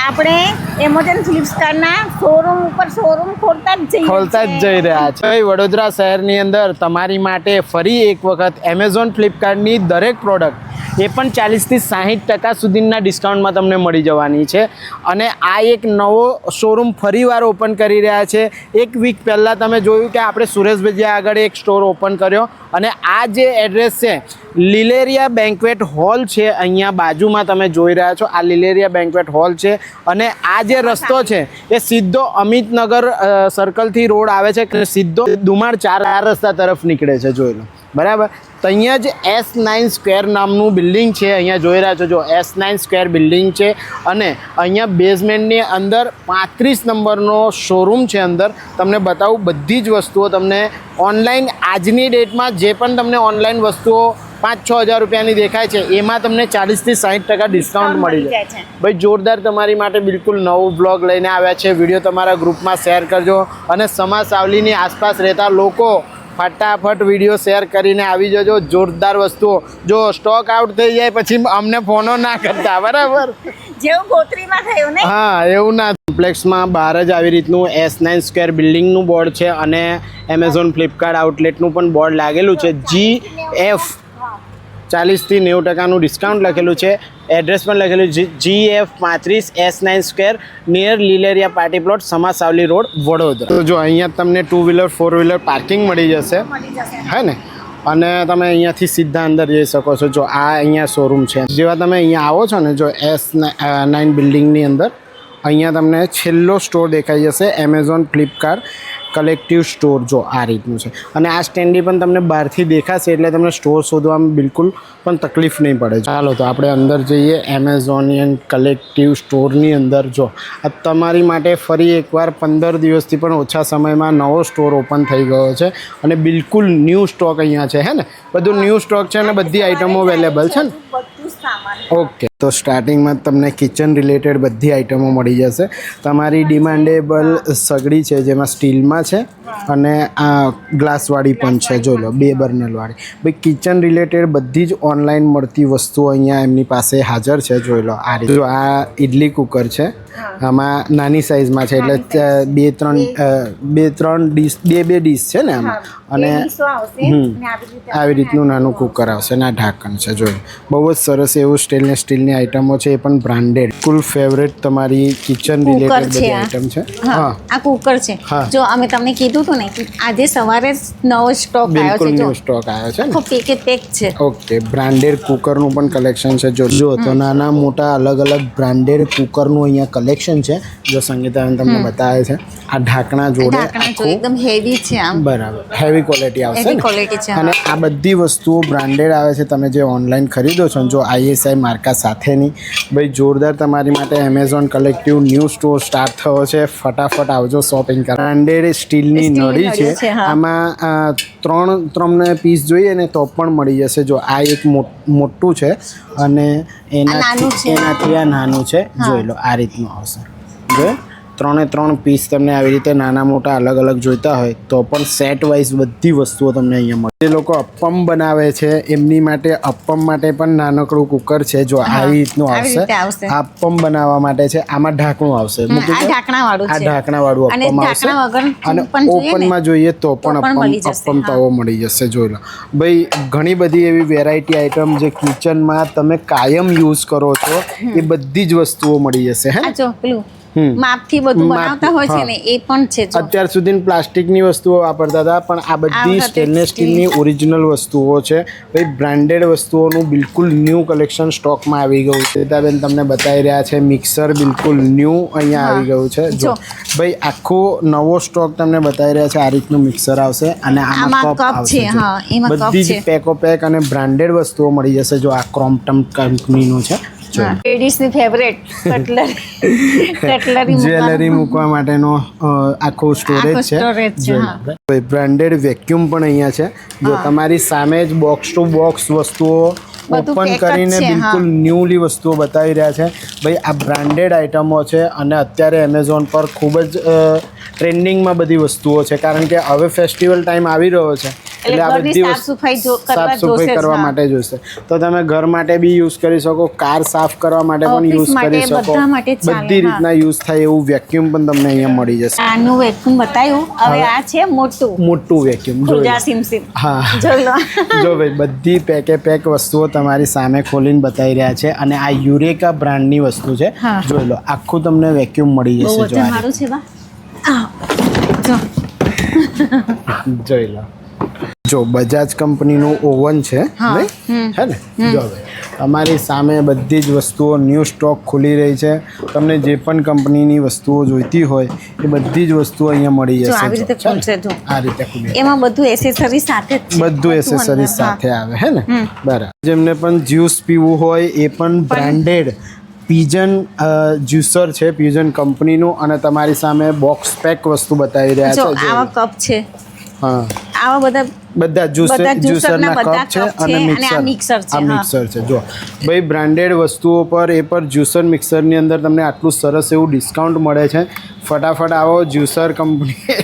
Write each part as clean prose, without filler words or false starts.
આપણે Amazon ફ્લિપકાર્ટના showroom ઉપર showroom ખોલતા જ જઈ રહ્યા છે વડોદરા શહેરની અંદર તમારી માટે ફરી એક વખત એમેઝોન ફ્લિપકાર્ટની દરેક પ્રોડક્ટ એ પણ 40 થી 60% સુધીના ડિસ્કાઉન્ટમાં તમને મળી જવાની છે અને આ એક નવો શોરૂમ ફરીવાર ઓપન કરી રહ્યા છે. એક વીક પહેલાં તમે જોયું કે આપણે સુરેશ ભજીયા આગળ એક સ્ટોર ઓપન કર્યો અને આ જે એડ્રેસ છે લિલેરિયા બેન્ક્વેટ હોલ છે, અહીંયા બાજુમાં તમે જોઈ રહ્યા છો આ લિલેરિયા બેન્ક્વેટ હોલ છે અને આ જે રસ્તો છે એ સીધો અમિતનગર સર્કલથી રોડ આવે છે, સીધો દુમાળ 4 રસ્તા તરફ નીકળે છે, જોઈ લો બરાબર. તો અહીંયા જ S9 સ્ક્વેર નામનું બિલ્ડિંગ છે, અહીંયા જોઈ રહ્યા છો જો S9 સ્ક્વેર બિલ્ડિંગ છે અને અહીંયા બેઝમેન્ટની અંદર 35 નંબરનો શોરૂમ છે. અંદર તમને બતાવું બધી જ વસ્તુઓ તમને ઓનલાઈન આજની ડેટમાં જે પણ તમને ઓનલાઈન વસ્તુઓ 5-6 હજાર રૂપિયાની દેખાય છે એમાં તમને 40 થી 60% ડિસ્કાઉન્ટ મળી જાય છે. ભાઈ જોરદાર તમારી માટે બિલકુલ નવું બ્લોગ લઈને આવ્યા છે. વિડીયો તમારા ગ્રુપમાં શેર કરજો અને સમા સાવલીની આસપાસ રહેતા લોકો ફટાફટ વિડીયો શેર કરીને આવી જજો. જોરદાર વસ્તુઓ જો સ્ટોક આઉટ થઈ જાય પછી અમને ફોનો ના કરતા, બરાબર? જેવું ગોત્રીમાં થયું ને, હા એવું ના. કોમ્પ્લેક્સમાં બહાર જ આવી રીતનું S9 સ્ક્વેર બિલ્ડિંગનું બોર્ડ છે અને એમેઝોન ફ્લિપકાર્ટ આઉટલેટનું પણ બોર્ડ લાગેલું છે. GF 40 થી 90%નું ડિસ્કાઉન્ટ લખેલું છે. એડ્રેસ પણ લખેલું છે GF 35 S9 સ્ક્વેર નિયર લિલેરિયા party plot, Sama Savli road, Vadodara. તો જો અહીંયા તમને 2 વ્હીલર 4 વ્હીલર પાર્કિંગ મળી જશે, હે ને? અને તમે અહીંયાથી સીધા અંદર જઈ શકો છો. જો આ અહીંયા શોરૂમ છે, જેવા તમે અહીંયા આવો છો ને, જો S9 બિલ્ડિંગની અંદર અહીંયા તમને છેલ્લો સ્ટોર દેખાઈ જશે એમેઝોન ફ્લિપકાર્ટ કલેક્ટિવ સ્ટોર. જો આ રીતનું છે અને આ સ્ટેન્ડી પણ તમને બહારથી દેખાશે એટલે તમને સ્ટોર શોધવામાં બિલકુલ પણ તકલીફ નહીં પડે. ચાલો તો આપણે અંદર જઈએ એમેઝોનિયન કલેક્ટિવ સ્ટોરની અંદર. જો આ તમારી માટે ફરી એકવાર 15 દિવસથી પણ ઓછા સમયમાં નવો સ્ટોર ઓપન થઈ ગયો છે અને બિલકુલ ન્યૂ સ્ટોક અહીંયા છે, હે ને? બધું ન્યૂ સ્ટોક છે અને બધી આઇટમો અવેલેબલ છે ને? ઓકે. તો સ્ટાર્ટિંગમાં તમને કિચન રિલેટેડ બધી આઇટમો મળી જશે. તમારી ડિમાન્ડેબલ સગડી છે જેમાં સ્ટીલમાં છે અને આ ગ્લાસવાળી પણ છે, જોઈ લો 2 બર્નરવાળી. ભાઈ કિચન રિલેટેડ બધી જ ઓનલાઈન મળતી વસ્તુઓ અહીંયા એમની પાસે હાજર છે, જોઈ લો આ રીતે. જો આ ઇડલી કુકર છે, આમાં નાની સાઇઝમાં છે એટલે 2-3 ડીશ 2 ડીશ છે ને આમાં, અને આવી રીતનું નાનું કુકર આવશે અને આ ઢાંકણ છે, જોઈ બહુ જ સરસ એવું સ્ટેનલેસ સ્ટીલની આઇટમો છે, એ પણ બ્રાન્ડેડ. કુલ ફેવરેટ તમારી કિચન રિલેટેડ બધી આઇટમ છે. હા આ કુકર છે. જો અમે તમને કીધું હતું ને કે આજે સવારે નવો સ્ટોક આવ્યો છે, જો સ્ટોક આવ્યો છે ને, પેકે પેક છે. ઓકે. બ્રાન્ડેડ કુકરનું પણ કલેક્શન છે. જો તો નાના મોટા અલગ અલગ બ્રાન્ડેડ કુકરનું અહીંયા કલેક્શન છે. જો સંગીતાબેન તમને બતાવે છે આ ઢાંકણા જોડે એકદમ હેવી છે, આમ બરાબર હેવી ક્વોલિટી આવશે ને. અને આ બધી વસ્તુઓ બ્રાન્ડેડ આવે છે. તમે જે ઓનલાઈન ખરીદો છો જો ISI માર્કા સાથેની, ભાઈ જોરદાર તમારી માટે Amazon collective new store start થયો છે. ફટાફટ આવજો શોપિંગ કરવા. બ્રાન્ડેડ સ્ટીલની નળી છે, આમાં 3 પીસ જોઈએ ને તો પણ મળી જશે. જો આ એક મોટું છે અને એનાથી આ નાનું છે, જોઈ લો આ રીતનું આવશે. જો 3 પીસ તમને આવી રીતે નાના મોટા અલગ અલગ જોઈતા હોય તો પણ સેટ વાઇઝ બધી વસ્તુઓ તમને અહીંયા મળે. જે લોકો અપ્પમ બનાવે છે એમની માટે અપ્પમ માટે પણ નાનકડું કુકર છે, જો આવી રીતનું આવશે. અપ્પમ બનાવવા માટે છે. આમાં ઢાંકણું આવશે, આ ઢાંકણાવાળું અપ્પમ આવશે. અને ઓપનમાં જોઈએ તો પણ અપ્પમ તવો મળી જશે, જોઈ લો. ભાઈ ઘણી બધી એવી વેરાયટી આઈટમ જે કિચનમાં તમે કાયમ યુઝ કરો છો એ બધી જ વસ્તુઓ મળી જશે, હે? માપથી બધું બનાવતા હોય છે ને એ પણ છે. અત્યાર સુધી પ્લાસ્ટિકની વસ્તુઓ વાપરતા હતા પણ આ બધી સ્ટેનલેસ સ્ટીલની ઓરિજિનલ વસ્તુઓ છે. ભાઈ બ્રાન્ડેડ વસ્તુઓનું બિલકુલ ન્યૂ કલેક્શન સ્ટોકમાં આવી ગયું છે. બેન તમને બતાવી રહ્યા છે મિક્સર બિલકુલ ન્યૂ અહીંયા આવી ગયું છે. જો ભાઈ આખો નવો સ્ટોક તમને બતાવી રહ્યા છે. આ રીતનું મિક્સર આવશે અને આમાં કપ આવશે. બધી જ પેકો પેક અને બ્રાન્ડેડ વસ્તુઓ મળી જશે. જો આ ક્રોમ્પટન કંપનીનું છે. લેડીઝની ફેવરેટ કટલરી જ્વેલરી મૂકવા માટેનો આખો સ્ટોરેજ છે. બ્રાન્ડેડ વેક્યુમ પણ અહીંયા છે. જો તમારી સામે જ બોક્સ ટુ બોક્સ વસ્તુઓ ઓપન કરીને બિલકુલ ન્યૂલી વસ્તુઓ બતાવી રહ્યા છે. ભાઈ આ બ્રાન્ડેડ આઇટમો છે અને અત્યારે એમેઝોન પર ખૂબ જ ટ્રેન્ડિંગમાં બધી વસ્તુઓ છે, કારણ કે હવે ફેસ્ટિવલ ટાઈમ આવી રહ્યો છે એટલે આ ઘરની બધી સાફ સફાઈ સાફ સફાઈ કરવા માટે જોઈશે. તો તમે ઘર માટે બી યુઝ કરી શકો, કાર સાફ કરવા માટે પણ યુઝ કરી શકો, બધા માટે જ ચાલે. બધી રીતના યુઝ થાય એવું વેક્યુમ પણ તમને અહીંયા મળી જશે. આનું વેક્યુમ બતાવ્યું, હવે આ છે મોટું વેક્યુમ ખુલ્લા સિમસિમ. હા જોઈ લો. જો ભાઈ બધી પેક વસ્તુઓ તમારી સામે ખોલીને બતાવી રહ્યા છે અને આ યુરેકા બ્રાન્ડની વસ્તુ છે. હા. જોઈ લો આખું તમને વેક્યુમ મળી બહુ જશે. જો વજન વાળું છે બા. જો જોઈ લો. જો બજાજ કંપનીનું ઓવન છે હા. નહીં? હે ને? જો ભાઈ અમારી સામે બધી જ વસ્તુઓ ન્યૂ સ્ટોક ખુલી રહી છે. તમને જે પણ કંપનીની વસ્તુઓ જોઈતી હોય એ બધી જ વસ્તુઓ અહીંયા મળી જો જશે. આવી રીતે જો, ખુલશે. જો આ રીતે ખુલી એમાં બધું એસેસરી સાથે જ છે. બધું એસેસરીઝ સાથે આવે હે ને? બરાબર. જેમને પણ જ્યુસ પીવું હોય એ પણ બ્રાન્ડેડ પીજન જ્યુસર છે, પીજન કંપનીનું. અને તમારી સામે બોક્સ પેક વસ્તુ બતાવી રહ્યા જો છે. આવા કપ છે, હા આવા બધા જ્યુસરના કપ છે અને આ મિક્સર છે. આ મિક્સર છે. જો ભાઈ બ્રાન્ડેડ વસ્તુઓ પર એ પર જ્યુસર મિક્સરની અંદર તમને આટલું સરસ એવું ડિસ્કાઉન્ટ મળે છે. ફટાફટ આવો જ્યુસર કંપની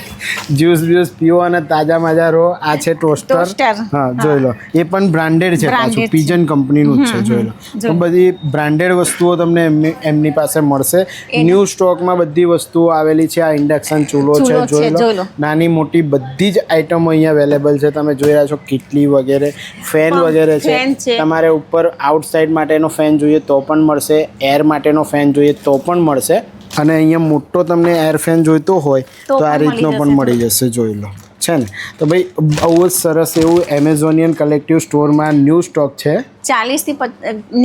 જ્યુસ પીવો અને તાજા માજા રહો. આ છે ટોસ્ટર. હા જોઈ લો, એ પણ બ્રાન્ડેડ છે, પાછું પીજન કંપનીનું જ છે. જોઈ લો, તો બધી બ્રાન્ડેડ વસ્તુઓ તમને એમની પાસે મળશે. ન્યૂ સ્ટોકમાં બધી વસ્તુઓ આવેલી છે. આ ઇન્ડક્શન ચૂલો છે, જોઈ લો. નાની મોટી બધી જ આઈટમો અહીંયા અવેલેબલ છે. તમે જોઈ રહ્યા છો કેટલી વગેરે, ફેન વગેરે છે. તમારે ઉપર આઉટસાઇડ માટેનો ફેન જોઈએ તો પણ મળશે, એર માટેનો ફેન જોઈએ તો પણ મળશે. અને અહીંયા મોટો તમને એર ફેન જોઈતો હોય તો આ રીતનો પણ મળી જશે. જોઈ લો છે ને? તો ભાઈ બહુ જ સરસ એવું એમેઝોનિયન કલેક્ટિવ સ્ટોરમાં ન્યૂ સ્ટોક છે. 40 થી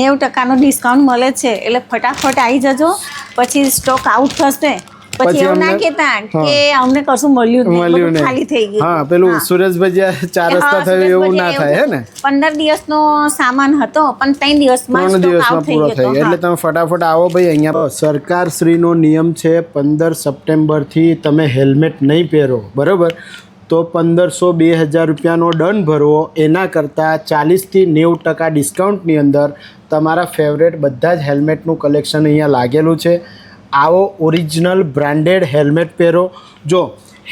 90% ડિસ્કાઉન્ટ મળે છે. એટલે ફટાફટ આવી જજો, પછી સ્ટોક આઉટ થશે. પછી એવું ના કહેતા કે અમને કશું મળ્યું નહીં, ખાલી થઈ ગયું. હા, પેલું સુરેશ ભજીયા 4 રસ્તા થયું એવું ના થાય હે ને? 15 દિવસનો સામાન હતો પણ 3 દિવસમાં પૂરો થઈ ગયો. એટલે તમે ફટાફટ આવો ભાઈ. અહીંયા સરકાર શ્રીનો નિયમ છે 15 સપ્ટેમ્બરથી તમે હેલ્મેટ નહીં પહેરો, બરોબર, તો 1500-2000 રૂપિયાનો દંડ ભરવો. એના કરતાં 40થી 90% ડિસ્કાઉન્ટની અંદર તમારા ફેવરેટ બધા જ હેલ્મેટનું કલેક્શન અહીંયા લાગેલું છે. આવો ઓરિજિનલ બ્રાન્ડેડ હેલ્મેટ પહેરો. જો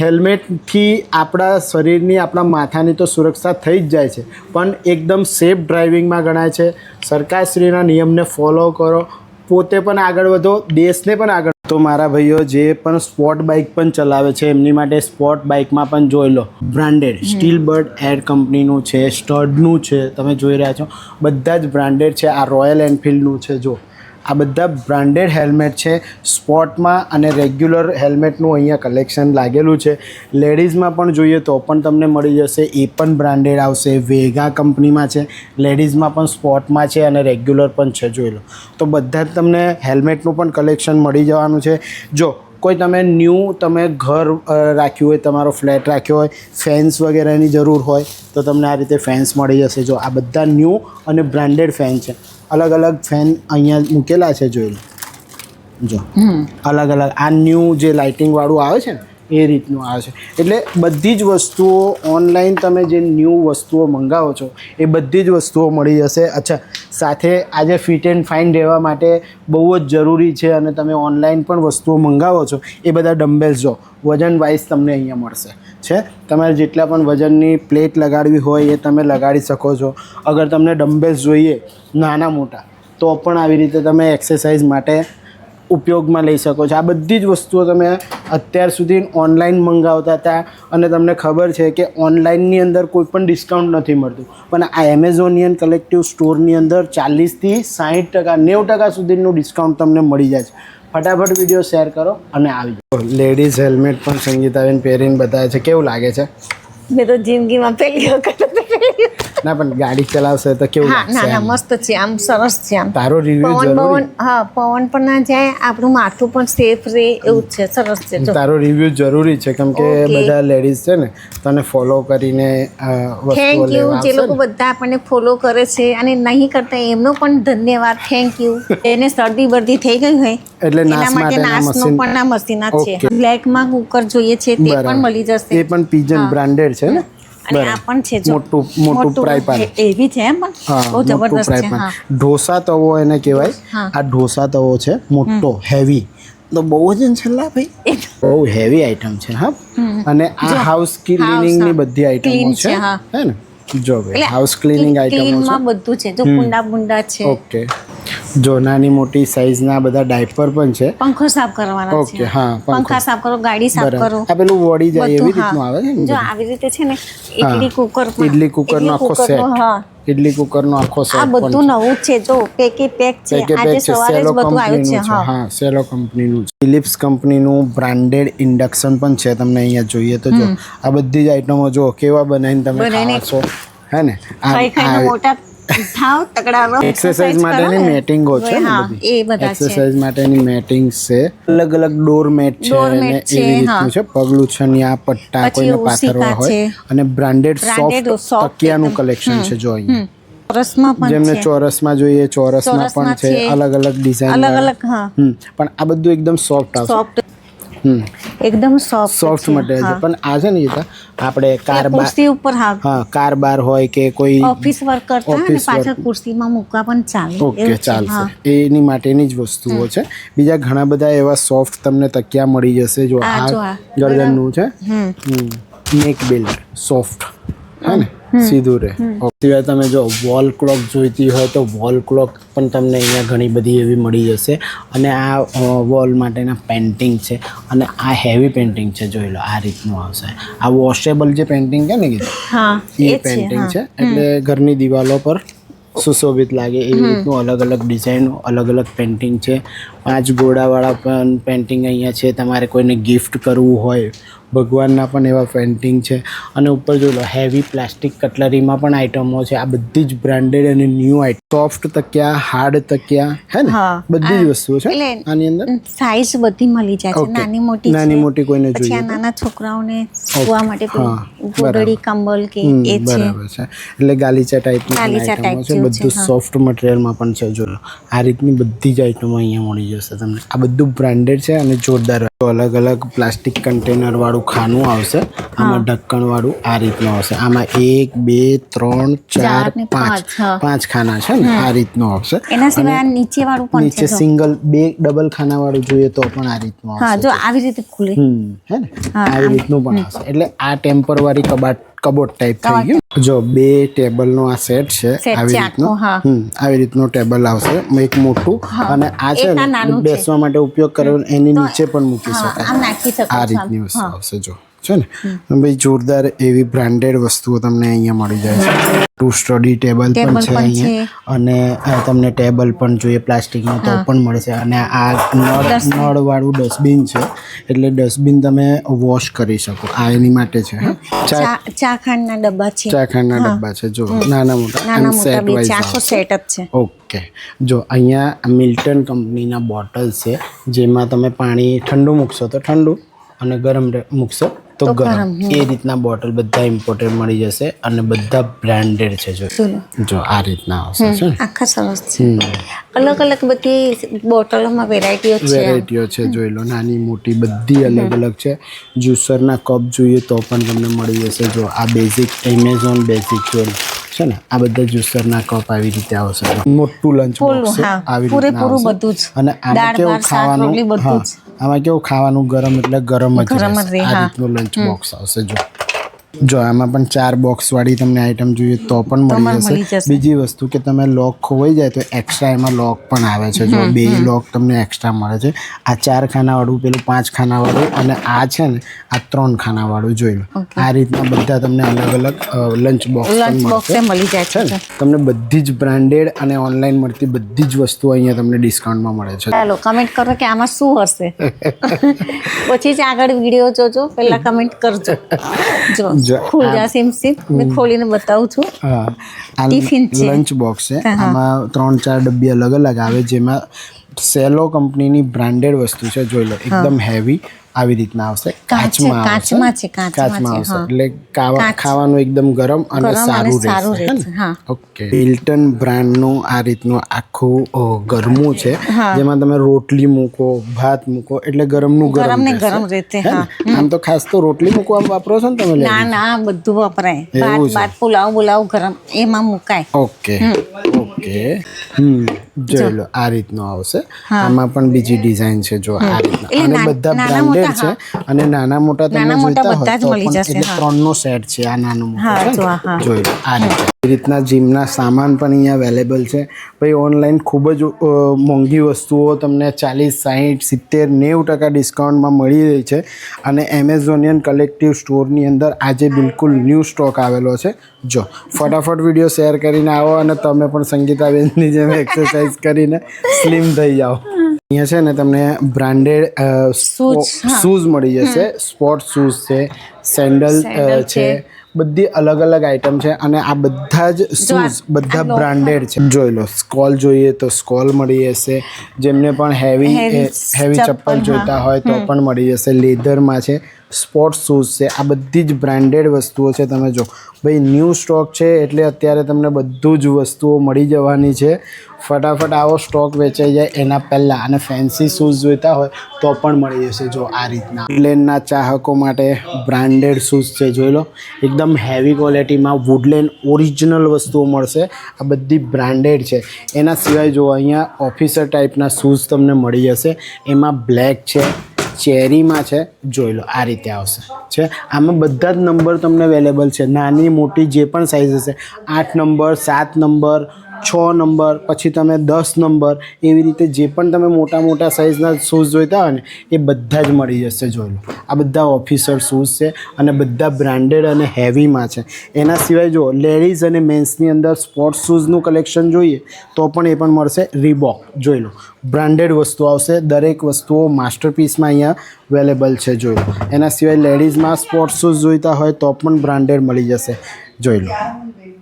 હેલ્મેટથી આપણા શરીરની, આપણા માથાની તો સુરક્ષા થઈ જ જાય છે, પણ એકદમ સેફ ડ્રાઇવિંગમાં ગણાય છે. સરકારશ્રીના નિયમને ફોલો કરો, પોતે પણ આગળ વધો, દેશને પણ આગળ. તો મારા ભાઈઓ જે પણ સ્પોર્ટ બાઇક પણ ચલાવે છે એમની માટે સ્પોર્ટ બાઇકમાં પણ જોઈ લો બ્રાન્ડેડ સ્ટીલ બર્ડ એર કંપનીનું છે, સ્ટડનું છે, તમે જોઈ રહ્યા છો બધા જ બ્રાન્ડેડ છે. આ રોયલ એનફિલ્ડનું છે. જો આ બધા બ્રાન્ડેડ હેલ્મેટ છે સ્પોર્ટમાં, અને રેગ્યુલર હેલ્મેટનું અહીંયા કલેક્શન લાગેલું છે. લેડીઝમાં પણ જોઈએ તો પણ તમને મળી જશે, એ પણ બ્રાન્ડેડ આવશે. વેગા કંપનીમાં છે, લેડીઝમાં પણ સ્પોર્ટમાં છે અને રેગ્યુલર પણ છે. જોઈ લો, તો બધા જ તમને હેલ્મેટનું પણ કલેક્શન મળી જવાનું છે. જો કોઈ તમે તમે ઘર રાખ્યું હોય, તમારો ફ્લેટ રાખ્યો હોય, ફેન્સ વગેરેની જરૂર હોય તો તમને આ રીતે ફેન્સ મળી જશે. જો આ બધા ન્યૂ અને બ્રાન્ડેડ ફેન છે. અલગ અલગ ફેન અહીંયા મૂકેલા છે. જોઈ લો, જો અલગ અલગ આ ન્યૂ જે લાઇટિંગવાળું આવે છે ને એ રીતનું આવે છે. એટલે બધી જ વસ્તુઓ ઓનલાઈન તમે જે ન્યૂ વસ્તુઓ મંગાવો છો એ બધી જ વસ્તુઓ મળી જશે. અચ્છા, સાથે આજે ફિટ એન્ડ ફાઇન રહેવા માટે બહુ જ જરૂરી છે, અને તમે ઓનલાઈન પણ વસ્તુઓ મંગાવો છો એ બધા ડમ્બેલ્સ જો વજન વાઇઝ તમને અહીંયા મળશે છે. તમારે જેટલા પણ વજનની પ્લેટ લગાડવી હોય એ તમે લગાડી શકો છો. અગર તમને ડમ્બેલ્સ જોઈએ નાના મોટા તો પણ આવી રીતે તમે એક્સરસાઇઝ માટે ઉપયોગમાં લઈ શકો છો. આ બધી જ વસ્તુઓ તમે અત્યાર સુધી ઓનલાઈન મંગાવતા હતા અને તમને ખબર છે કે ઓનલાઈનની અંદર કોઈ પણ ડિસ્કાઉન્ટ નથી મળતું, પણ આ એમેઝોનિયન કલેક્ટિવ સ્ટોરની અંદર 40થી 60%, 90% સુધીનું ડિસ્કાઉન્ટ તમને મળી જાય છે. ફટાફટ વિડીયો શેર કરો અને આવી જાઓ. લેડીઝ હેલ્મેટ પણ સંગીતાબેન પહેરીને બતાવે છે. કેવું લાગે છે? મેં તો જિંદગીમાં પહેલી વખત ના પણ ગાડી ચલાવશે તો કેવું લાગશે? ના મસ્ત છે, આમ સરસ છે. આમ તારો રિવ્યુ જરૂરી. હા, પવન પણ ના જાય, આપણું માથું પણ સેફ રહે એવું છે. સરસ છે. તારો રિવ્યુ જરૂરી છે કેમ કે બધા લેડીઝ છે ને તને ફોલો કરીને થેન્ક યુ. જે લોકો બધા આપણને ફોલો કરે છે અને નહીં કરતા એમનો પણ ધન્યવાદ. Thank you. એને શરદી બરદી થઈ ગઈ હોય એટલે એના માટે નાશનો પણ આ મશીન જ છે. બ્લેકમાં કુકર જોઈએ છે તે પણ મળી જશે. એ પણ પીજન બ્રાન્ડેડ છે ને? અને આ પણ છે જો મોટું ફ્રાય પેન એવી છે એમ પણ બહુ જબરદસ્ત છે. ઢોસા તવો એને કહેવાય. આ ઢોસા તવો છે મોટો હેવી, તો બહુ જ છેલ્લા ભાઈ બહુ હેવી આઈટમ છે હા. અને આ હાઉસ ક્લીનિંગ ની બધી આઈટમો છે હે ને. જો ભાઈ હાઉસ ક્લીનિંગ આઈટમો છે. ક્લીનમાં બધું છે, જો કુંડા બુંડા છે. ઓકે. જો નાની મોટી સાઈઝના બધા ડાયપર પણ છે. પંખો સાફ કરવાના છે. ઓકે હા પંખા સાફ કરો, ગાડી સાફ કરો. આ પેલું વળી જાય એવી રીતનું આવે છે ને. જો આવી રીતે છે ને ઇડલી કુકર પણ, ઇડલી કુકરનો આખો સેટ. હા, ઇડલી કુકરનો આખો સેટ. આ બધું નવું જ છે. જો પેકે પેક છે. આજે સવારે જ બધું આવ્યું છે. હા, સેલો કંપનીનું છે. ફિલિપ્સ કંપનીનું બ્રાન્ડેડ ઇન્ડક્શન પણ છે. તમને અહીંયા જોઈએ તો જો આ બધી જ આઈટમો જો કેવા બનાવીને તમે ખાવા છો હે ને. આ મોટા થાવ તકડા એક્સરસાઇઝ માટેની મેટિંગો છે ને બધી. એ બધા છે. એક્સરસાઇઝ માટેની મેટિંગ્સ છે. અલગ અલગ ડોર મેટ છે અને એવી રીતનું છે. પગલુછણિયા પટ્ટા કોઈને પાથરવા હોય અને બ્રાન્ડેડ સોફ્ટ તકિયાનું કલેક્શન છે. જો અહીંયા ચોરસમાં પણ જેમને ચોરસમાં જોઈએ ચોરસમાં પણ છે. અલગ અલગ ડિઝાઇન અલગ અલગ હા. પણ આ બધું એકદમ સોફ્ટ આવશે. સોફ્ટ એકદમ સોફ્ટ મટીરિયલ છે. પણ આ છે ને આપણે કાર બાર કુર્સી ઉપર હા કાર બાર હોય કે કોઈ ઓફિસ વર્ક કરતા હોય ને પાછળ ખુરશીમાં મૂકવા પણ ચાલે. ઓકે ચાલશે. એની માટેની જ વસ્તુઓ છે. બીજા ઘણા બધા એવા સોફ્ટ તમને તકિયા મળી જશે. જો આ ગરદનનું છે નેક બેલ્ટ સોફ્ટ હે ને સીધું રહે. સિવાય તમે જો વોલ ક્લોક જોઈતી હોય તો વોલ ક્લોક પણ તમને અહીંયા ઘણી બધી એવી મળી જશે. અને આ વોલ માટેના પેન્ટિંગ છે અને આ હેવી પેન્ટિંગ છે. જોઈ લો આ રીતનું આવશે. આ વોશેબલ જે પેન્ટિંગ છે ને કીધું એ પેન્ટિંગ છે. એટલે ઘરની દિવાલો પર સુશોભિત લાગે એવી રીતનું અલગ અલગ ડિઝાઇનો અલગ અલગ પેન્ટિંગ છે. 5 ઘોડાવાળા પણ પેન્ટિંગ અહીંયા છે. તમારે કોઈને ગિફ્ટ કરવું હોય ભગવાનના પણ એવા પેન્ટિંગ છે. અને ઉપર જો લો હેવી પ્લાસ્ટિક કટલરીમાં પણ આઈટમો છે. આ બધી જ બ્રાન્ડેડ અને ન્યૂ આઈટમ. સોફ્ટ તકિયા હાર્ડ તકિયા હે ને બધી જ વસ્તુઓ છે આની અંદર. સાઈઝ બધી મળી જાય છે. નાની મોટી કોઈને જોઈએ. પછી નાના છોકરાઓને સુવા માટે ગોદડી કંબલ કે એ છે. બરાબર છે. એટલે ગાલીચા ટાઈપની આઈટમો છે. બધું સોફ્ટ મટીરિયલમાં પણ છે. જો આ રીતની બધી જ આઈટમો અહીંયા મળી જશે તમને. આ બધું બ્રાન્ડેડ છે અને જોરદાર. અલગ અલગ પ્લાસ્ટિક કન્ટેનર વાળું ખાનું આવશે. આમાં ઢક્કણ વાળું આ રીતનું આવશે. આમાં 1 2 3 4 5 ખાના છે ને આ રીતનું આવશે. એના સિવાય નીચે વાળું પણ નીચે સિંગલ 2 ડબલ ખાના વાળું જોઈએ તો પણ આ રીતનું આવશે. હા, જો આવી રીતે ખુલે હે ને આવી રીતનું પણ આવશે. એટલે આ ટેમ્પરરી કબોર્ડ ટાઈપ થઈ ગયું. જો 2 ટેબલનો આ સેટ છે. આવી રીતનું આવી રીતનું ટેબલ આવશે એક મોટું. અને આ છે ને બેસવા માટે ઉપયોગ કરે એની નીચે પણ મૂકી શકાય. આ રીતની વસ્તુ આવશે. જો છે ને ભાઈ જોરદાર એવી બ્રાન્ડેડ વસ્તુઓ તમને અહીંયા મળી જાય છે. ટુ સ્ટડી ટેબલ પણ છે અહીંયા. અને તમને ટેબલ પણ જોઈએ પ્લાસ્ટિકનું તો પણ મળશે. અને આ નળ વાળું ડસ્ટબિન છે. એટલે ડસ્ટબિન તમે વોશ કરી શકો. આ એની માટે છે. ચાખાંડના ડબ્બા છે. ચાખાંડના ડબ્બા છે. જો નાના મોટા સેટ વાઇઝ આખો સેટ જ છે. ઓકે. જો અહીંયા મિલ્ટન કંપનીના બોટલ છે. જેમાં તમે પાણી ઠંડુ મૂકશો તો ઠંડુ અને ગરમ મૂકશો તો ગરમ. એ રીતના બોટલ બધા ઇમ્પોર્ટેડ મળી જશે અને બધા બ્રાન્ડેડ છે. જો આ રીતના આવશે છે. આખા સરસ છે. અલગ અલગ બધી બોટલોમાં વેરાયટીઓ છે. જોઈ લો નાની મોટી બધી અલગ અલગ છે. જ્યુસરના કપ જોઈએ તો પણ તમને મળી જશે. જો આ બેઝિક એમેઝોન બેઝિક છે ને આ બધા જ્યુસરના કપ આવી રીતે આવશે. મોટું લંચ બોક્સ આવી રીતે. અને આમાં કેવું ખાવાનું આમાં કેવું ખાવાનું ગરમ એટલે ગરમ જ રહેશે. આ રીતનું લંચ બોક્સ આવશે. જો આમાં પણ 4 બોક્સ વાળી તમને આઈટમ જોઈએ તો પણ મળી જશે. બીજી વસ્તુ કે તમે લોક ખોવાઈ જાય તો એક્સ્ટ્રા એમાં લોક પણ આવે છે. જો 2 લોક તમને એક્સ્ટ્રા મળે છે. આ 4 ખાના વાળું પેલું 5 ખાના વાળું અને આ છે ને આ 3 ખાના વાળું. જોઈ લો આ રીતના બધા તમને અલગ અલગ લંચ બોક્સ મળી જાય છે. તમને બધી જ બ્રાન્ડેડ અને ઓનલાઈન મળતી બધી જ વસ્તુઓ અહીંયા તમને ડિસ્કાઉન્ટમાં મળે છે. ચાલો કમેન્ટ કરો કે આમાં શું હશે. પછી જ આગળ વિડીયો જોજો. પહેલા કમેન્ટ કરજો. જો ખુલ જા સિમ મેં ખોલીને બતાવું છું. ટિફિન છે. લંચ બોક્સ છે. આમાં 3-4 ડબ્બી અલગ અલગ આવે. જેમાં સેલો કંપનીની બ્રાન્ડેડ વસ્તુ છે. જોઈ લો એકદમ હેવી આવી રીતના આવશે. કાચમાં આવશે. એટલે ખાવાનું એકદમ ગરમ અને સારું રહેશે. ઓકે. મિલ્ટન બ્રાન્ડનું આ રીતનું આખું ગરમું છે. જેમાં તમે રોટલી મૂકો ભાત મૂકો એટલે ગરમનું ગરમ રહેશે. આમ તો ખાસ તો રોટલી મૂકવા વાપરો છો ને તમે? ના બધું વપરાય. ભાત પુલાવ ગરમ એમાં મુકાય. ઓકે. ઓકે જોઈ લો આ રીતનો આવશે આમાં પણ બીજી ડિઝાઇન છે જો આ રીતના અને બધા બ્રાન્ડેડ છે અને નાના મોટા તમે જોઈતા હોય તો પણ એટલે 3 નો સેટ છે આ નાનો મોટો છે જોઈ લો આ રીતના જીમના સામાન પણ અહીંયા અવેલેબલ છે ભાઈ ઓનલાઈન ખૂબ જ મોંઘી વસ્તુઓ તમને 40, 60, 70, 90% ડિસ્કાઉન્ટમાં મળી રહી છે અને એમેઝોનિયન કલેક્ટિવ સ્ટોરની અંદર આજે બિલકુલ ન્યૂ સ્ટોક આવેલો છે જો ફટાફટ વિડીયો શેર કરીને આવો અને તમે પણ સંગીતાબેનની જેમ એક્સરસાઇઝ કરીને સ્લિમ થઈ જાઓ અહીંયા છે ને તમને બ્રાન્ડેડ શૂઝ મળી જશે સ્પોર્ટ શૂઝ છે સેન્ડલ છે બધી અલગ અલગ આઇટમ છે અને આ બધા જ શૂઝ બધા બ્રાન્ડેડ છે જોઈ લો સ્કોલ જોઈએ તો સ્કોલ મળી જશે જેમને પણ હેવી ચપ્પલ જોઈતા હોય તો પણ મળી જશે લેધરમાં છે સ્પોર્ટ્સ શૂઝ છે આ બધી જ બ્રાન્ડેડ વસ્તુઓ છે તમે જો ભાઈ ન્યૂ સ્ટોક છે એટલે અત્યારે તમને બધું જ વસ્તુઓ મળી જવાની છે ફટાફટ આવો સ્ટોક વેચાઈ જાય એના પહેલાં અને ફેન્સી શૂઝ જોઈતા હોય તો પણ મળી જશે જો આ રીતના વુડલેન્ડના ચાહકો માટે બ્રાન્ડેડ શૂઝ છે જોઈ લો એકદમ હેવી ક્વોલિટીમાં વુડલેન્ડ ઓરિજિનલ વસ્તુઓ મળશે આ બધી બ્રાન્ડેડ છે એના સિવાય જો અહીંયા ઓફિસર ટાઈપના શૂઝ તમને મળી જશે એમાં બ્લેક છે ચેરીમાં છે જોઈ લો આ રીતે આવશે છે આમાં બધા જ નંબર તમને અવેલેબલ છે નાની મોટી જે પણ સાઇઝ હશે 8 નંબર 7 નંબર 6 નંબર પછી તમે 10 નંબર એવી રીતે જે પણ તમે મોટા સાઇઝના શૂઝ જોઈતા હોય ને એ બધા જ મળી જશે જોઈ લો આ બધા ઓફિસર શૂઝ છે અને બધા બ્રાન્ડેડ અને હેવીમાં છે એના સિવાય જો લેડીઝ અને મેન્સની અંદર સ્પોર્ટ્સ શૂઝનું કલેક્શન જોઈએ તો પણ એ પણ મળશે રીબોક જોઈ લો બ્રાન્ડેડ વસ્તુ આવશે દરેક વસ્તુઓ માસ્ટરપીસમાં અહીંયા અવેલેબલ છે જોઈ લો એના સિવાય લેડીઝમાં સ્પોર્ટ્સ શૂઝ જોઈતા હોય તો પણ બ્રાન્ડેડ મળી જશે જોઈ લો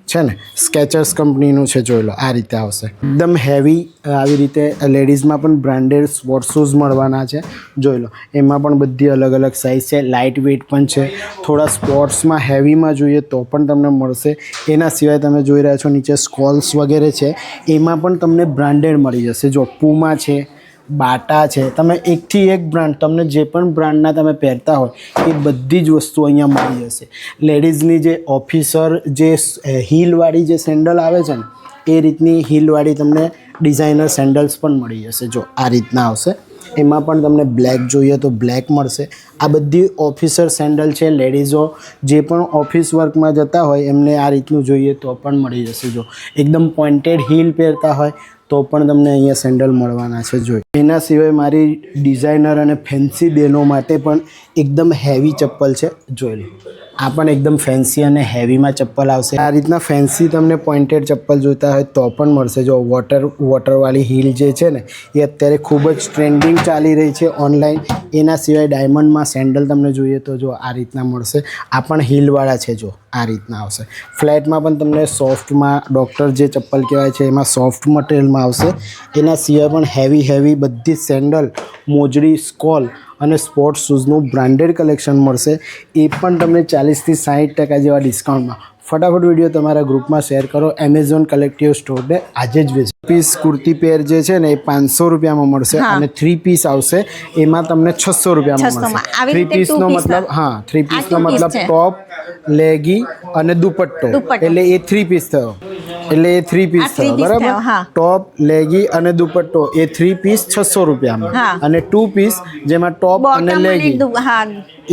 છે ને સ્કેચર્સ કંપનીનું છે જોઈ લો આ રીતે આવશે એકદમ હેવી આવી રીતે લેડીઝમાં પણ બ્રાન્ડેડ સ્પોર્ટ્સ શૂઝ મળવાના છે જોઈ લો એમાં પણ બધી અલગ અલગ સાઇઝ છે લાઇટ વેઇટ પણ છે થોડા સ્પોર્ટ્સમાં હેવીમાં જોઈએ તો પણ તમને મળશે એના સિવાય તમે જોઈ રહ્યા છો નીચે સ્કોલ્સ વગેરે છે એમાં પણ તમને બ્રાન્ડેડ મળી જશે જો પૂમા છે બાટા છે તમે એકથી એક બ્રાન્ડ તમને જે પણ બ્રાન્ડના તમે પહેરતા હોય એ બધી જ વસ્તુ અહીંયા મળી જશે લેડીઝની જે ઓફિસર જે હીલવાળી જે સેન્ડલ આવે છે ને એ રીતની હીલવાળી તમને ડિઝાઇનર સેન્ડલ્સ પણ મળી જશે જો આ રીતના આવશે એમાં પણ તમને બ્લેક જોઈએ તો બ્લેક મળશે આ બધી ઓફિસર સેન્ડલ છે લેડીઝો જે પણ ઓફિસ વર્કમાં જતા હોય એમને આ રીતનું જોઈએ તો પણ મળી જશે જો એકદમ પોઇન્ટેડ હીલ પહેરતા હોય તો પણ તમને અહીંયા સેન્ડલ મળવાના છે જોઈ એના સિવાય મારી ડિઝાઇનર અને ફેન્સી બહેનો માટે પણ એકદમ હેવી ચપ્પલ છે જોઈ લો આ પણ એકદમ ફેન્સી અને હેવીમાં ચપ્પલ આવશે આ રીતના ફેન્સી તમને પોઇન્ટેડ ચપ્પલ જોઈતા હોય તો પણ મળશે જો વોટરવાળી હીલ જે છે ને એ અત્યારે ખૂબ જ ટ્રેન્ડિંગ ચાલી રહી છે ઓનલાઈન એના સિવાય ડાયમંડમાં સેન્ડલ તમને જોઈએ તો જો આ રીતના મળશે આ પણ હીલવાળા છે જો આ રીતના આવશે ફ્લેટમાં પણ તમને સોફ્ટમાં ડૉક્ટર જે ચપ્પલ કહેવાય છે એમાં સોફ્ટ મટીરિયલમાં આવશે એના સિવાય પણ હેવી બધી સેન્ડલ મોજડી સ્કોલ અને સ્પોર્ટ્સ શૂઝનું બ્રાન્ડેડ કલેક્શન મળશે એ પણ તમને 40થી 60% જેવા ડિસ્કાઉન્ટમાં ફટાફટ વિડીયો તમારા ગ્રુપમાં શેર કરો એમેઝોન કલેક્ટિવ સ્ટોરને આજે જ વેચો પીસ કુર્તી પેર જે છે ને એ 500 રૂપિયામાં મળશે અને 3 પીસ આવશે એમાં તમને 600 રૂપિયામાં મળશે 3 પીસનો મતલબ 3 પીસનો મતલબ ટોપ લેગી અને દુપટ્ટો એટલે એ 3 પીસ થયો એટલે એ 3 પીસ થયો બરાબર ટોપ લેગી અને દુપટ્ટો એ 3 પીસ 600 રૂપિયામાં અને 2 પીસ જેમાં ટોપ અને લેગી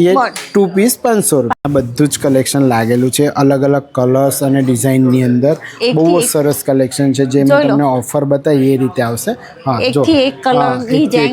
એ 2 પીસ 500 રૂપિયા બધું જ કલેક્શન લાગેલું છે અલગ અલગ કલર્સ અને ડિઝાઇનની અંદર બહુ જ સરસ કલેક્શન છે જે મેં તમને ઓફર બતાવી એ રીતે આવશે જો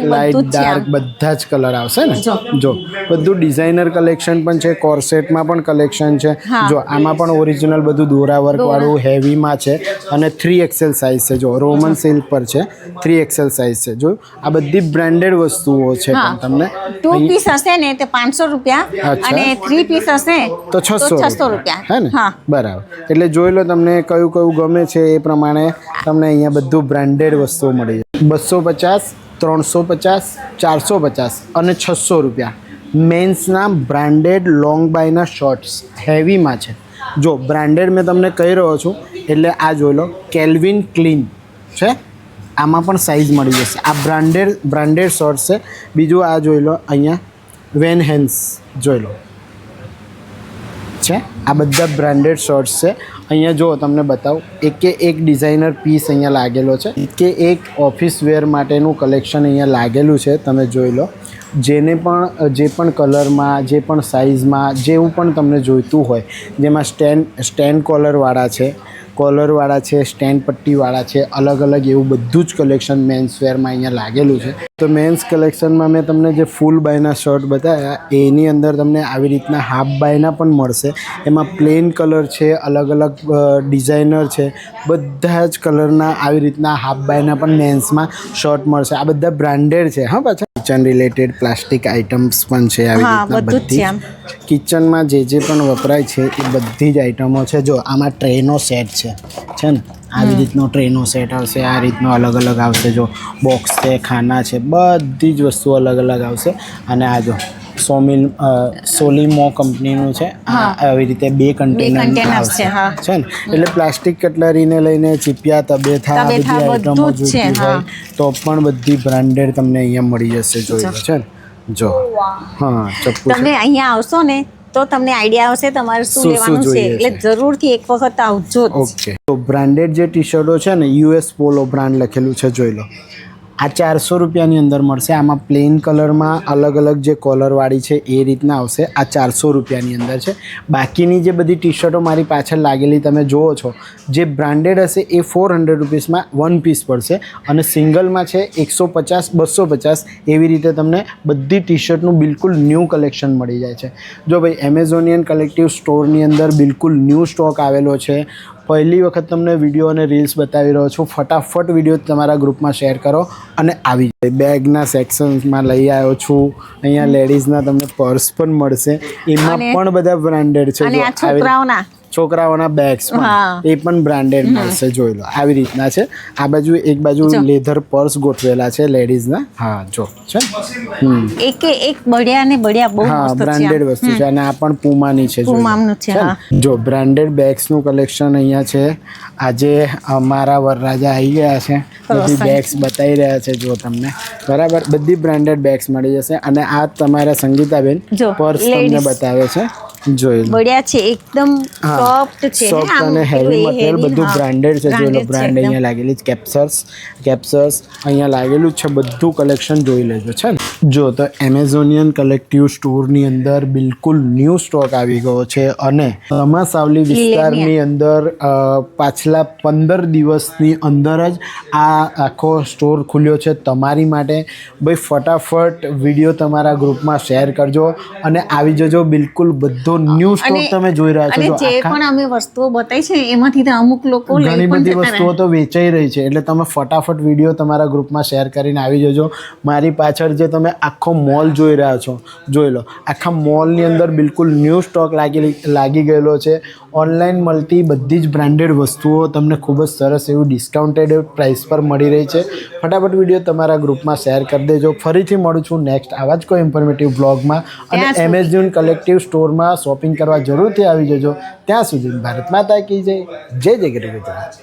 લાઇટ ડાર્ક બધા જ કલર આવશે ને જો બધું ડિઝાઇનર કલેક્શન પણ છે કોર્સેટમાં પણ કલેક્શન છે જો આમાં પણ ઓરિજિનલ બધું દોરા વર્કવાળું હેવીમાં છે અને 3XL સાઇઝ છે જો રોમન સિલ્ક પર છે 3XL સાઇઝ છે જો આ બધી બ્રાન્ડેડ વસ્તુઓ છે પણ તમને 2 પીસ હશે ને તે 500 રૂપિયા અને 3 પીસ હશે તો 600 રૂપિયા હે ને બરાબર એટલે જોઈ લો તમને કયું ગમે છે એ પ્રમાણે તમને અહીંયા બધું બ્રાન્ડેડ વસ્તુઓ મળી જાય 250 350 450 અને 600 રૂપિયા મેન્સના બ્રાન્ડેડ લોંગ બાયના શોર્ટ્સ હેવીમાં છે જો બ્રાન્ડેડ મેં તમને કહી રહ્યો છું એટલે આ જોઈ લો કેલ્વિન ક્લીન છે આમાં પણ સાઇઝ મળી જશે આ બ્રાન્ડેડ શોર્ટ્સ છે બીજું આ જોઈ લો અહીંયા વેન હેન્સ જોઈ લો છે આ બધા બ્રાન્ડેડ શોર્ટ્સ છે અહીંયા જો તમને બતાવું એકે એક ડિઝાઇનર પીસ અહીંયા લાગેલો છે કે એક ઓફિસ વેર માટેનું કલેક્શન અહીંયા લાગેલું છે. તમે જોઈ લો, જે પણ કલરમાં, જે પણ સાઇઝમાં, જેવું પણ તમને જોઈતું હોય, જેમાં સ્ટેન્ડ કોલરવાળા છે, સ્ટેન્ડ પટ્ટીવાળા છે, અલગ અલગ એવું બધું જ કલેક્શન મેન્સ વેરમાં અહીંયા લાગેલું છે. તો મેન્સ કલેક્શનમાં મેં તમને જે ફૂલ બાયના શર્ટ બતાવ્યા એની અંદર તમને આવી રીતના હાફ બાયના પણ મળશે. એમાં પ્લેન કલર છે, અલગ અલગ ડિઝાઇનર છે, બધા જ કલરના આવી રીતના હાફ બાયના પણ મેન્સમાં શર્ટ મળશે. આ બધા બ્રાન્ડેડ છે. હા, પાછા કિચન રિલેટેડ પ્લાસ્ટિક આઇટમ્સ પણ છે આવી રીતના બધી. કિચનમાં જે પણ વપરાય છે એ બધી જ આઇટમો છે. જો આમાં ટ્રેનો સેટ છે ને, આવી રીતનો ટ્રેનો સેટ આવશે, આ રીતનો અલગ અલગ આવશે. જો બોક્સ છે, ખાના છે, બધી જ વસ્તુ અલગ અલગ આવશે. અને આ જો સોલીમો કંપનીનું છે. આવી રીતે 2 કન્ટેનર આવશે છે ને. એટલે પ્લાસ્ટિક કટલરીને લઈને ચીપિયા, તબેથા, બધી આઇટમો જોઈતી હોય તો પણ બધી બ્રાન્ડેડ તમને અહીંયા મળી જશે. જોઈ લો છે ને. જો હા, ચપ્પુ તમે અહીંયા આવશો ને તો તમને આઈડિયા આવશે તમારે શું લેવાનું છે. એટલે જરૂરથી એક વખત આવજો. ઓકે. તો બ્રાન્ડેડ જે ટી શર્ટો છે ને, US પોલો બ્રાન્ડ લખેલું છે, જોઈ લો. આ 400 રૂપિયાની અંદર મળશે. આમાં પ્લેન કલરમાં અલગ અલગ જે કોલરવાળી છે એ રીતના આવશે. આ 400 રૂપિયાની અંદર છે. બાકીની જે બધી ટી શર્ટો મારી પાછળ લાગેલી તમે જુઓ છો, જે બ્રાન્ડેડ હશે એ 400 રૂપીસમાં 1 પીસ પડશે. અને સિંગલમાં છે 150, 250 એવી રીતે તમને બધી ટી શર્ટનું બિલકુલ ન્યૂ કલેક્શન મળી જાય છે. જો ભાઈ, એમેઝોનિયન કલેક્ટિવ સ્ટોરની અંદર બિલકુલ ન્યૂ સ્ટોક આવેલો છે. પહેલી વખત તમને વિડીયો અને રીલ્સ બતાવી રહ્યો છું. ફટાફટ વિડીયો તમારા ગ્રુપમાં શેર કરો અને આવી જાય. બેગના સેક્શન્સમાં લઈ આવ્યો છું. અહીંયા લેડીઝના તમને પર્સ પણ મળશે. એમાં પણ બધા બ્રાન્ડેડ છે. છોકરાઓના બેગ્સ પણ એ પણ બ્રાન્ડેડ મળશે. જોઈ લો, આવી રીતના છે. આ બાજુ એક બાજુ લેધર પર્સ ગોઠવેલા છે લેડીઝના. હા, જો છે એક બઢિયા ને બઢિયા બહુ હા, બ્રાન્ડેડ વસ્તુ છે. અને આ પણ પુમાની છે. જો બ્રાન્ડેડ બેગ્સનું કલેક્શન અહીંયા છે. આજે અમારા વરરાજા આવી ગયા છે, બધી બેગ્સ બતાવી રહ્યા છે. જો તમને બરાબર બધી બ્રાન્ડેડ બેગ્સ મળી જશે. અને આ તમારા સંગીતાબેન પર્સ તમને બતાવે છે. જોઈ લો, બઢિયા છે, એકદમ સોફ્ટ છે, સોફ્ટ અને હેવી મટીરિયલ બધું બ્રાન્ડેડ છે. જોઈ લો, બ્રાન્ડ અહીંયા લાગેલી છે. કેપ્સર્સ અહીંયા લાગેલું છે. બધું કલેક્શન જોઈ લેજો છે ને. જો તો એમેઝોનિયન કલેક્ટિવ સ્ટોરની અંદર બિલકુલ ન્યૂ સ્ટોક આવી ગયો છે. અને સાવલી વિસ્તારની અંદર પાછલા 15 દિવસની અંદર જ આ આખો સ્ટોર ખુલ્યો છે તમારી માટે. ભાઈ, ફટાફટ વિડીયો તમારા ગ્રુપમાં શેર કરજો અને આવી જજો. બિલકુલ બધો ન્યૂ સ્ટોક તમે જોઈ રહ્યા છો. જે પણ અમે વસ્તુઓ બતાવી છે એમાંથી અમુક લોકો ઘણી બધી વસ્તુઓ તો વેચાઈ રહી છે. એટલે તમે ફટાફટ વિડીયો તમારા ગ્રુપમાં શેર કરીને આવી જજો. મારી પાછળ જે તમે આખો મોલ જોઈ રહ્યા છો, જોઈ લો, આખા મોલની અંદર બિલકુલ ન્યૂ સ્ટોક લાગી ગયેલો છે. ઓનલાઈન મળતી બધી જ બ્રાન્ડેડ વસ્તુઓ તમને ખૂબ જ સરસ એવું ડિસ્કાઉન્ટેડ પ્રાઇસ પર મળી રહી છે. ફટાફટ વિડીયો તમારા ગ્રુપમાં શેર કરી દેજો. ફરીથી મળું છું નેક્સ્ટ આવા જ કોઈ ઇન્ફોર્મેટિવ બ્લોગમાં. અને એમેઝોન કલેક્ટિવ સ્ટોરમાં શોપિંગ કરવા જરૂરથી આવી જજો. ત્યાં સુધી ભારત માતા કી જય. જય જય ગરવી ગુજરાત.